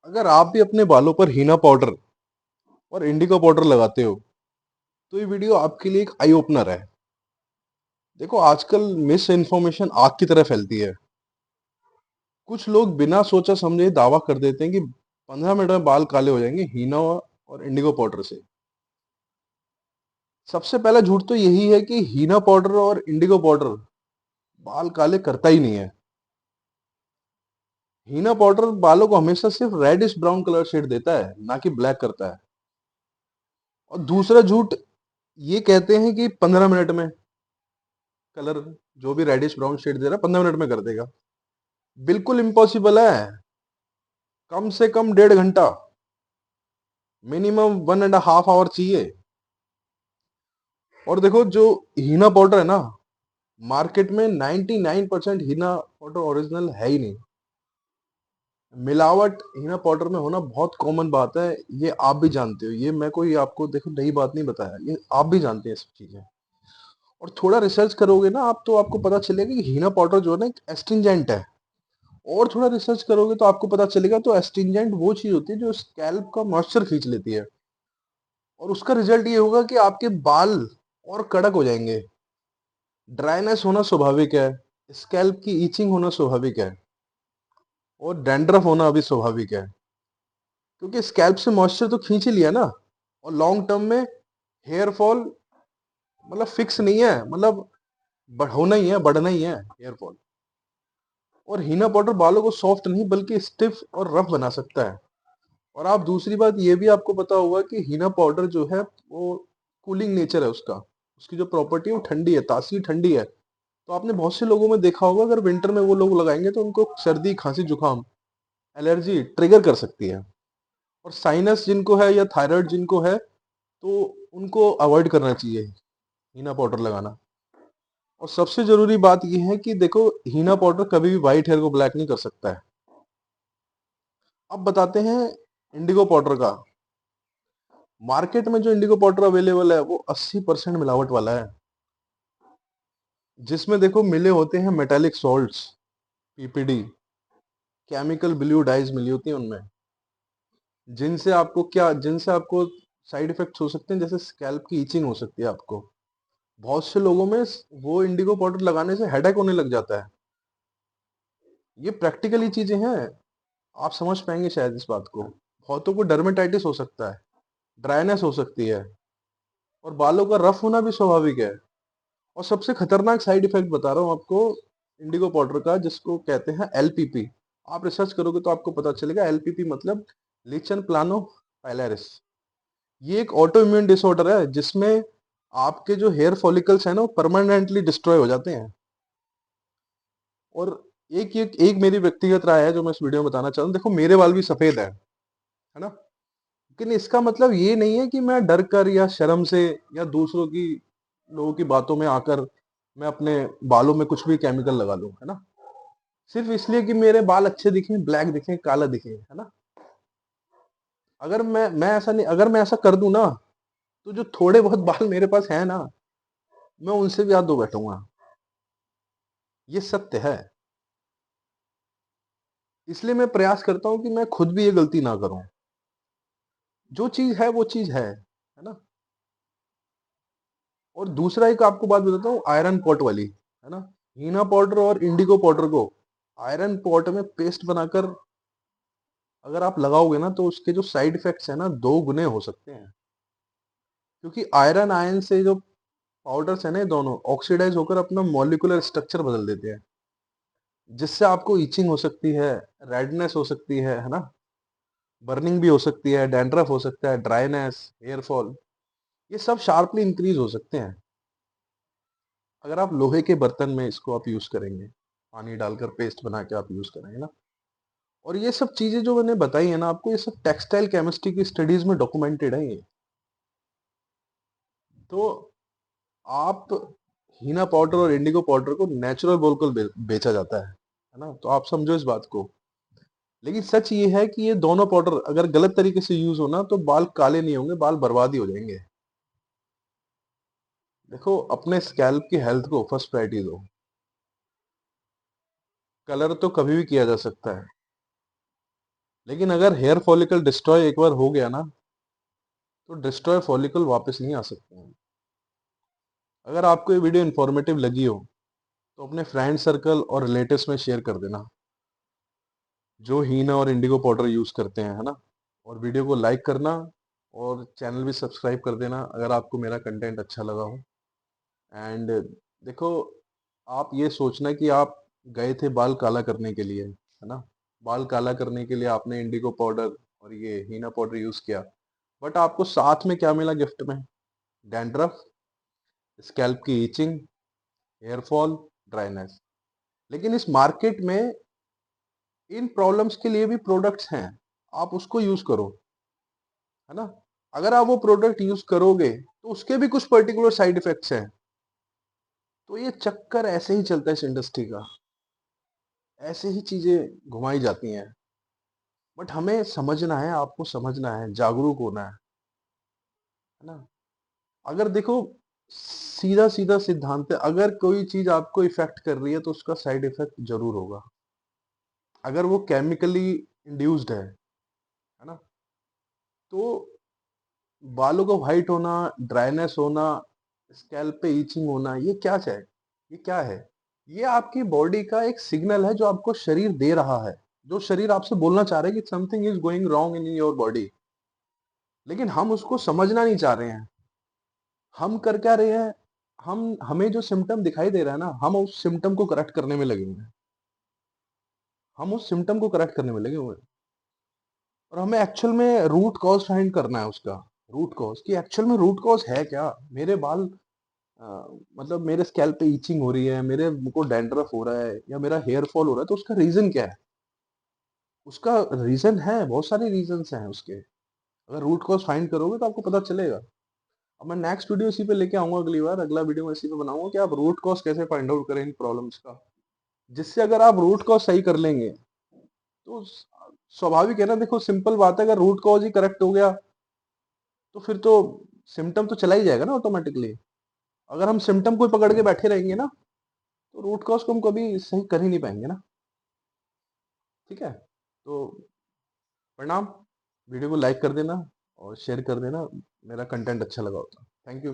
अगर आप भी अपने बालों पर हीना पाउडर और इंडिगो पाउडर लगाते हो तो ये वीडियो आपके लिए एक आई ओपनर है। देखो, आजकल मिस इन्फॉर्मेशन आग की तरह फैलती है। कुछ लोग बिना सोचा समझे दावा कर देते हैं कि 15 मिनट में बाल काले हो जाएंगे हीना और इंडिगो पाउडर से। सबसे पहला झूठ तो यही है कि हीना पाउडर और इंडिगो पाउडर बाल काले करता ही नहीं है। हीना पाउडर बालों को हमेशा सिर्फ रेडिश ब्राउन कलर शेड देता है, ना कि ब्लैक करता है। और दूसरा झूठ ये कहते हैं कि 15 मिनट में कलर, जो भी रेडिश ब्राउन शेड दे रहा है 15 मिनट में कर देगा। बिल्कुल इम्पॉसिबल है। कम से कम 1.5 घंटा, मिनिमम 1.5 आवर चाहिए। और देखो, जो हीना पाउडर है ना, मार्केट में 99% हीना पाउडर ओरिजिनल है ही नहीं। मिलावट हीना पाउडर में होना बहुत कॉमन बात है। ये आप भी जानते हो, ये मैं कोई आपको देखो नई बात नहीं बताया, ये आप भी जानते हैं सब चीजें। और थोड़ा रिसर्च करोगे ना आप, तो आपको पता चलेगा कि हीना पाउडर जो है ना एक एस्ट्रिंजेंट है। और थोड़ा रिसर्च करोगे तो आपको पता चलेगा, तो एस्ट्रिंजेंट वो चीज होती है जो स्कैल्प का मॉइस्चर खींच लेती है। और उसका रिजल्ट ये होगा कि आपके बाल और कड़क हो जाएंगे। ड्राइनेस होना स्वाभाविक है, स्कैल्प की ईचिंग होना स्वाभाविक है, और डैंड्रफ होना भी स्वाभाविक है। क्योंकि स्कैल्प से मॉइस्चर तो खींच ही लिया ना। और लॉन्ग टर्म में हेयर फॉल मतलब फिक्स नहीं है, मतलब होना ही है, बढ़ना ही है हेयर फॉल। और हीना पाउडर बालों को सॉफ्ट नहीं बल्कि स्टिफ और रफ बना सकता है। और आप दूसरी बात ये भी आपको पता होगा कि हीना पाउडर जो है वो कूलिंग नेचर है उसका। उसकी जो प्रॉपर्टी है वो ठंडी है, तासीर ठंडी है। तो आपने बहुत से लोगों में देखा होगा, अगर विंटर में वो लोग लगाएंगे तो उनको सर्दी, खांसी, जुकाम, एलर्जी ट्रिगर कर सकती है। और साइनस जिनको है या थायराइड जिनको है, तो उनको अवॉइड करना चाहिए हीना पाउडर लगाना। और सबसे जरूरी बात यह है कि देखो, हीना पाउडर कभी भी व्हाइट हेयर को ब्लैक नहीं कर सकता है। अब बताते हैं इंडिगो पाउडर का। मार्केट में जो इंडिगो पाउडर अवेलेबल है वो 80% मिलावट वाला है। जिसमें देखो मिले होते हैं metallic salts, PPD, chemical blue dyes मिली होती है उनमें। जिनसे आपको साइड इफेक्ट्स हो सकते हैं, जैसे स्कैल्प की ईचिंग हो सकती है आपको। बहुत से लोगों में वो इंडिगो पाउडर लगाने से हेडेक होने लग जाता है। ये प्रैक्टिकली चीजें हैं, आप समझ पाएंगे शायद इस बात को। बहुतों को डर्मेटाइटिस हो सकता है, ड्राइनेस हो सकती है, और बालों का रफ होना भी स्वाभाविक है। और सबसे खतरनाक साइड इफेक्ट बता रहा हूँ आपको इंडिगो पाउडर का, जिसको कहते हैं एलपीपी। आप रिसर्च करोगे तो आपको पता चलेगा, एलपीपी मतलब लीचन प्लानो पाइलरिस। ये एक ऑटो इम्यून डिसऑर्डर है जिसमें आपके जो हेयर फॉलिकल्स हैं ना वो परमानेंटली डिस्ट्रॉय हो जाते हैं। और एक मेरी व्यक्तिगत राय है जो मैं इस वीडियो में बताना चाहता हूँ। देखो, मेरे बाल भी सफेद है ना। लेकिन इसका मतलब ये नहीं है कि मैं डर कर या शर्म से या दूसरों की, लोगों की बातों में आकर मैं अपने बालों में कुछ भी केमिकल लगा लूं, है ना। सिर्फ इसलिए कि मेरे बाल अच्छे दिखें, ब्लैक दिखें, काला दिखे, है ना। अगर मैं ऐसा कर दूं ना, तो जो थोड़े बहुत बाल मेरे पास हैं ना, मैं उनसे भी हाथ धो बैठूंगा। ये सत्य है। इसलिए मैं प्रयास करता हूं कि मैं खुद भी ये गलती ना करूं। जो चीज है वो चीज है ना। और दूसरा एक आपको बात बताता हूँ, आयरन पॉट वाली, है ना। हीना पाउडर और इंडिगो पाउडर को आयरन पॉट में पेस्ट बनाकर अगर आप लगाओगे ना, तो उसके जो साइड इफेक्ट्स है ना 2 गुने हो सकते हैं। क्योंकि आयरन आयन से जो पाउडर्स है ना, ये दोनों ऑक्सीडाइज होकर अपना मॉलिक्यूलर स्ट्रक्चर बदल देते हैं। जिससे आपको ईचिंग हो सकती है, रेडनेस हो सकती है ना। बर्निंग भी हो सकती है, डैंड्रफ हो सकता है, ड्राइनेस, हेयर फॉल, ये सब शार्पली इंक्रीज हो सकते हैं अगर आप लोहे के बर्तन में इसको आप यूज करेंगे। पानी डालकर पेस्ट बना के आप यूज करेंगे ना। और ये सब चीजें जो मैंने बताई है ना आपको, ये सब टेक्सटाइल केमिस्ट्री की स्टडीज में डॉक्यूमेंटेड है ये। तो आप, हीना पाउडर और इंडिगो पाउडर को नेचुरल बोलकर बेचा जाता है ना। तो आप समझो इस बात को। लेकिन सच ये है कि ये दोनों पाउडर अगर गलत तरीके से यूज हो ना, तो बाल काले नहीं होंगे, बाल बर्बाद ही हो जाएंगे। देखो, अपने स्कैल्प की हेल्थ को फर्स्ट प्रायोरिटी दो। कलर तो कभी भी किया जा सकता है, लेकिन अगर हेयर फॉलिकल डिस्ट्रॉय एक बार हो गया ना, तो डिस्ट्रॉय फॉलिकल वापस नहीं आ सकते हैं। अगर आपको ये वीडियो इन्फॉर्मेटिव लगी हो, तो अपने फ्रेंड सर्कल और रिलेटिव्स में शेयर कर देना, जो हीना और इंडिगो पाउडर यूज़ करते हैं, है ना? और वीडियो को लाइक करना और चैनल भी सब्सक्राइब कर देना अगर आपको मेरा कंटेंट अच्छा लगा हो। एंड देखो, आप ये सोचना कि आप गए थे बाल काला करने के लिए, है ना? बाल काला करने के लिए आपने इंडिगो पाउडर और ये हीना पाउडर यूज़ किया, बट आपको साथ में क्या मिला गिफ्ट में? डैंड्रफ, स्कैल्प की इचिंग, हेयर फॉल, ड्राइनेस। लेकिन इस मार्केट में इन प्रॉब्लम्स के लिए भी प्रोडक्ट्स हैं, आप उसको यूज़ करो, है ना? अगर आप वो प्रोडक्ट यूज़ करोगे, तो उसके भी कुछ पर्टिकुलर साइड इफेक्ट्स हैं। तो ये चक्कर ऐसे ही चलता है इस इंडस्ट्री का, ऐसे ही चीज़ें घुमाई जाती हैं। बट हमें समझना है, आपको समझना है, जागरूक होना है ना? अगर देखो, सीधा-सीधा सिद्धांत है, अगर कोई चीज़ आपको इफ़ेक्ट कर रही है, तो उसका साइड इफ़ेक्ट ज़रूर होगा। अगर वो केमिकली इंड्यूस्ड है ना? तो बालों का व्हाइट होना, ड्राइनेस होना, स्कैल्प पे इचिंग होना, ये क्या है? ये क्या है? ये आपकी बॉडी का एक सिग्नल है जो आपको शरीर दे रहा है। जो शरीर आपसे बोलना चाह रहा है कि something is going wrong in your body. लेकिन हम उसको समझना नहीं चाह रहे हैं। हम कर क्या रहे हैं? हमें जो सिम्पटम दिखाई दे रहा है ना, हम उस सिम्पटम को करेक्ट करने में लगे हुए हैं। हम उस सिम्पटम को करेक्ट करने में लगे हुए हैं। और हमें एक्चुअल में रूट कॉज़ फाइंड करना है उसका। रूट कॉज़ कि एक्चुअल में रूट कॉज़ है क्या? मेरे बाल अ, मतलब मेरे स्कैल्प पे इचिंग हो रही है, मेरे को डैंड्रफ हो रहा है या मेरा हेयर फॉल हो रहा है, तो उसका रीज़न क्या है? उसका रीज़न है, बहुत सारे रीज़न्स हैं उसके। अगर रूट कॉज़ फाइंड करोगे तो आपको पता चलेगा। अब मैं नेक्स्ट वीडियो इसी पे लेके आऊँगा अगली बार, अगला वीडियो मैं इसी पे बनाऊँगा कि आप रूट कॉज़ कैसे फाइंड आउट करें इन प्रॉब्लम्स का। जिससे अगर आप रूट कॉज़ सही कर लेंगे, तो स्वाभाविक है ना, देखो सिंपल बात है, अगर रूट कॉज़ ही करेक्ट हो गया, तो फिर तो सिम्पटम तो चला ही जाएगा ना ऑटोमैटिकली। अगर हम सिम्पटम को ही पकड़ के बैठे रहेंगे ना, तो रूट कॉज़ को हम कभी सही कर ही नहीं पाएँगे ना। ठीक है? तो प्रणाम, वीडियो को लाइक कर देना और शेयर कर देना, मेरा कंटेंट अच्छा लगा हो तो। Thank you.